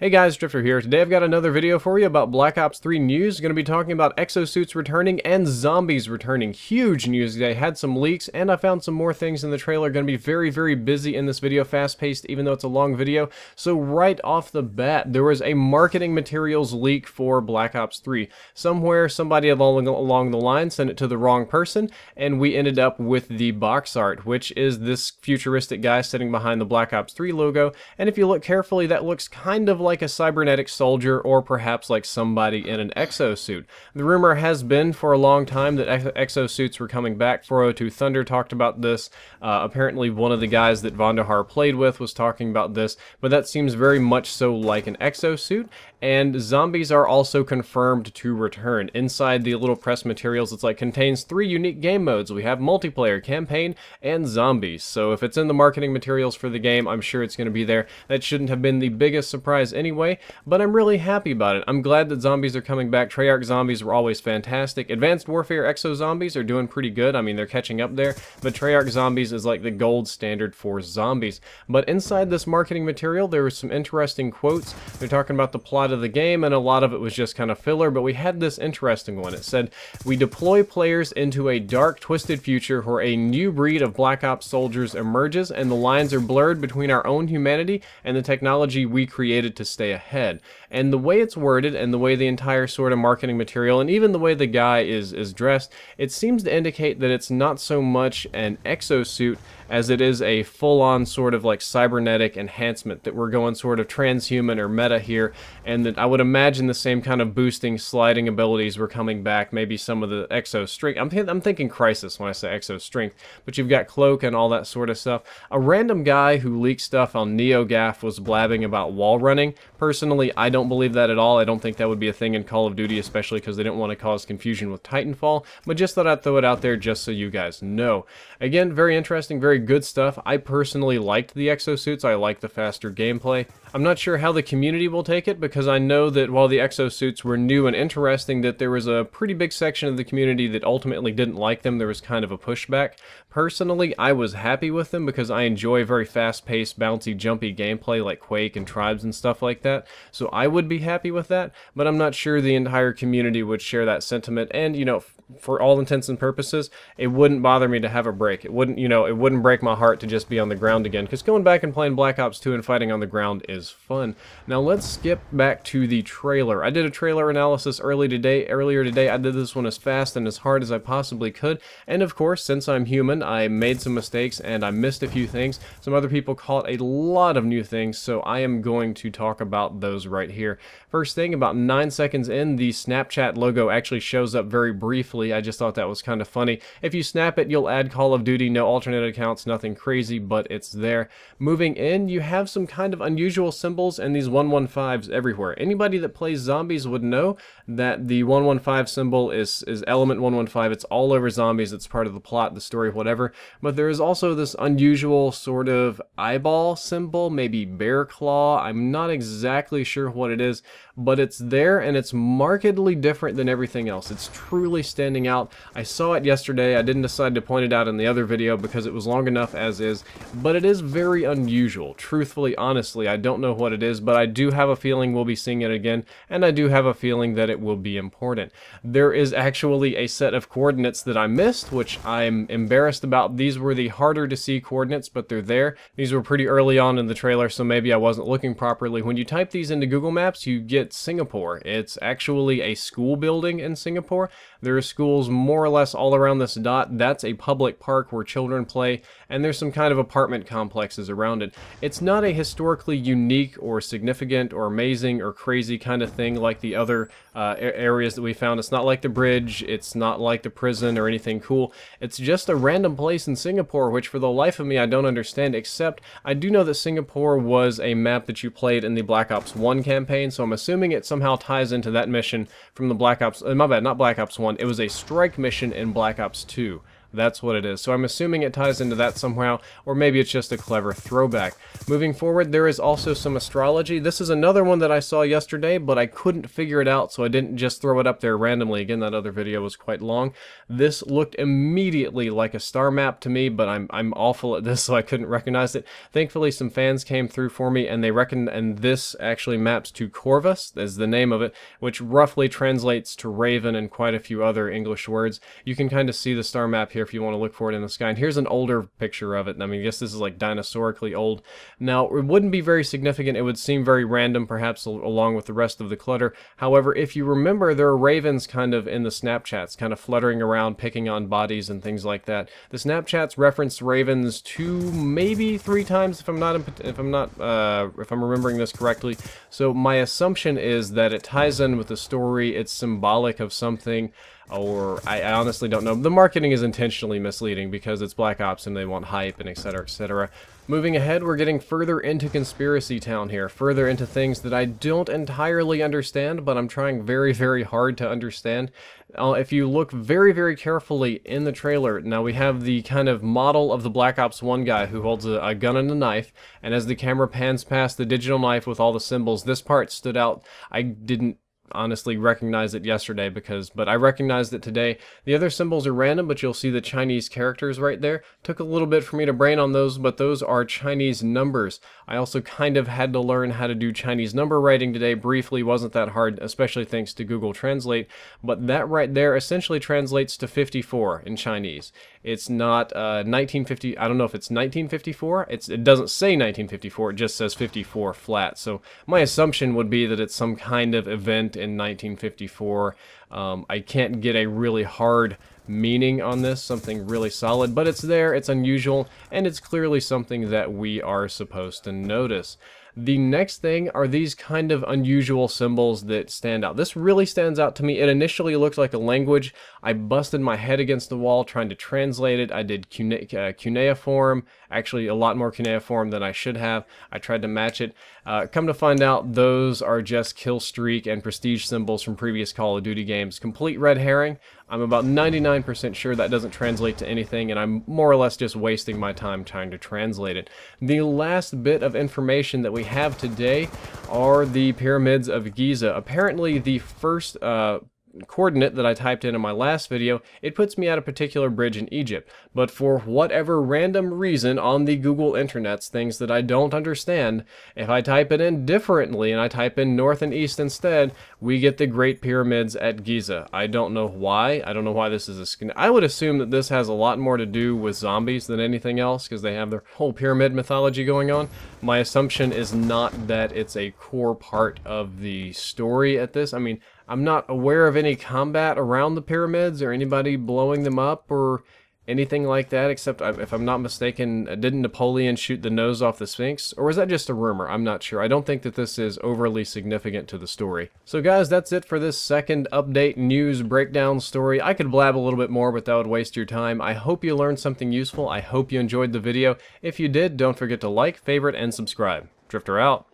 Hey guys, Drifter here. Today I've got another video for you about Black Ops 3 news. Going to be talking about exosuits returning and zombies returning. Huge news today. Had some leaks and I found some more things in the trailer. Going to be very busy in this video, fast-paced even though it's a long video. So right off the bat, there was a marketing materials leak for Black Ops 3. Somewhere somebody along the line sent it to the wrong person and we ended up with the box art, which is this futuristic guy sitting behind the Black Ops 3 logo. And if you look carefully, that looks kind of like a cybernetic soldier or perhaps like somebody in an exosuit. The rumor has been for a long time that exosuits were coming back. 402 Thunder talked about this. Apparently one of the guys that Vandahar played with was talking about this, but that seems very much so like an exosuit. And zombies are also confirmed to return. Inside the little press materials, it's like contains 3 unique game modes. We have multiplayer, campaign, and zombies. So if it's in the marketing materials for the game, I'm sure it's going to be there. That shouldn't have been the biggest surprise anyway, but I'm really happy about it. I'm glad that zombies are coming back. Treyarch zombies were always fantastic. Advanced Warfare Exos Zombies are doing pretty good. I mean, they're catching up there, but Treyarch zombies is like the gold standard for zombies. But inside this marketing material, there were some interesting quotes. They're talking about the plot of the game, and a lot of it was just kind of filler, but we had this interesting one. It said, "We deploy players into a dark, twisted future where a new breed of Black Ops soldiers emerges, and the lines are blurred between our own humanity and the technology we created to stay ahead." And the way it's worded, and the way the entire sort of marketing material, and even the way the guy is dressed, it seems to indicate that it's not so much an exosuit as it is a full-on sort of like cybernetic enhancement, that we're going sort of transhuman or meta here, and that I would imagine the same kind of boosting, sliding abilities were coming back, maybe some of the exo strength. I'm thinking Crisis when I say exo strength, but you've got cloak and all that sort of stuff. A random guy who leaked stuff on NeoGAF was blabbing about wall running. Personally, I don't believe that at all. I don't think that would be a thing in Call of Duty, especially because they didn't want to cause confusion with Titanfall, but just thought I'd throw it out there just so you guys know. Again, very interesting, very good stuff. I personally liked the exosuits. I like the faster gameplay. I'm not sure how the community will take it, because I know that while the exosuits were new and interesting, that there was a pretty big section of the community that ultimately didn't like them. There was kind of a pushback. Personally, I was happy with them because I enjoy very fast-paced, bouncy, jumpy gameplay like Quake and Tribes and stuff like that. So I would be happy with that, but I'm not sure the entire community would share that sentiment. And, you know, for all intents and purposes, it wouldn't bother me to have a break. It wouldn't, it wouldn't break my heart to just be on the ground again, because going back and playing Black Ops 2 and fighting on the ground is fun. Now let's skip back to the trailer. I did a trailer analysis earlier today. I did this one as fast and as hard as I possibly could, and of course, since I'm human, I made some mistakes and I missed a few things. Some other people caught a lot of new things, so I am going to talk about those right here. First thing, about 9 seconds in, the Snapchat logo actually shows up very briefly. I just thought that was kind of funny. If you snap it, you'll add Call of Duty, no alternate accounts, nothing crazy, but it's there. Moving in, you have some kind of unusual symbols and these 115s everywhere. Anybody that plays zombies would know that the 115 symbol is element 115. It's all over zombies. It's part of the plot, the story, whatever. But there is also this unusual sort of eyeball symbol, maybe bear claw. I'm not exactly sure what it is, but it's there and it's markedly different than everything else. It's truly standing out. I saw it yesterday. I didn't decide to point it out in the other video because it was long enough as is, but it is very unusual. Truthfully, honestly, I don't know what it is, but I do have a feeling we'll be seeing it again, and I do have a feeling that it will be important. There is actually a set of coordinates that I missed, which I'm embarrassed about. These were the harder to see coordinates, but they're there. These were pretty early on in the trailer, so maybe I wasn't looking properly. When you type these into Google Maps, you get Singapore. It's actually a school building in Singapore. There are schools more or less all around this dot. That's a public park where children play, and there's some kind of apartment complexes around it. It's not a historically unique or significant or amazing or crazy kind of thing like the other areas that we found. It's not like the bridge, it's not like the prison or anything cool. It's just a random place in Singapore, which for the life of me I don't understand, except I do know that Singapore was a map that you played in the Black Ops 1 campaign, so I'm assuming it somehow ties into that mission from the Black Ops, my bad, not Black Ops 1, it was a strike mission in Black Ops 2. That's what it is. So I'm assuming it ties into that somehow, or maybe it's just a clever throwback. Moving forward, there is also some astrology. This is another one that I saw yesterday, but I couldn't figure it out, so I didn't just throw it up there randomly. Again, that other video was quite long. This looked immediately like a star map to me, but I'm awful at this, so I couldn't recognize it. Thankfully, some fans came through for me, and they reckon, and this actually maps to Corvus, is the name of it, which roughly translates to raven and quite a few other English words. You can kind of see the star map here if you want to look for it in the sky. And here's an older picture of it. I mean, I guess this is like dinosaurically old. Now, it wouldn't be very significant. It would seem very random, perhaps, along with the rest of the clutter. However, if you remember, there are ravens kind of in the Snapchats, kind of fluttering around, picking on bodies and things like that. The Snapchats reference ravens 2, maybe 3 times, if I'm remembering this correctly. So my assumption is that it ties in with the story. It's symbolic of something. Or I honestly don't know. The marketing is intentionally misleading because it's Black Ops and they want hype and etc, etc. Moving ahead, we're getting further into Conspiracy Town here, further into things that I don't entirely understand, but I'm trying very, very hard to understand. If you look very, very carefully in the trailer, now we have the kind of model of the Black Ops 1 guy who holds a gun and a knife, and as the camera pans past the digital knife with all the symbols, this part stood out. I didn't honestly recognize it yesterday but I recognized it today. The other symbols are random, but you'll see the Chinese characters right there. Took a little bit for me to brain on those, but those are Chinese numbers. I also kind of had to learn how to do Chinese number writing today briefly. Wasn't that hard, especially thanks to Google Translate, but that right there essentially translates to 54 in Chinese. It's not 1950, I don't know if it's 1954. It doesn't say 1954, it just says 54 flat. So my assumption would be that it's some kind of event in 1954. I can't get a really hard meaning on this, something really solid, but it's there, it's unusual, and it's clearly something that we are supposed to notice. The next thing are these kind of unusual symbols that stand out. This really stands out to me. It initially looked like a language. I busted my head against the wall trying to translate it. I did cuneiform, actually a lot more cuneiform than I should have. I tried to match it. Come to find out, those are just kill streak and prestige symbols from previous Call of Duty games. Complete red herring. I'm about 99% sure that doesn't translate to anything, and I'm more or less just wasting my time trying to translate it. The last bit of information that we have today are the Pyramids of Giza. Apparently the first coordinate that I typed in my last video, it puts me at a particular bridge in Egypt, but for whatever random reason on the Google internets, things that I don't understand, if I type it in differently and I type in north and east instead, we get the Great Pyramids at Giza. I don't know why. I don't know why this is I would assume that this has a lot more to do with zombies than anything else, because they have their whole pyramid mythology going on. My assumption is not that it's a core part of the story at this. I mean, I'm not aware of any combat around the pyramids or anybody blowing them up or anything like that, except, if I'm not mistaken, didn't Napoleon shoot the nose off the Sphinx? Or was that just a rumor? I'm not sure. I don't think that this is overly significant to the story. So guys, that's it for this second update news breakdown story. I could blab a little bit more, but that would waste your time. I hope you learned something useful. I hope you enjoyed the video. If you did, don't forget to like, favorite, and subscribe. Drifter out.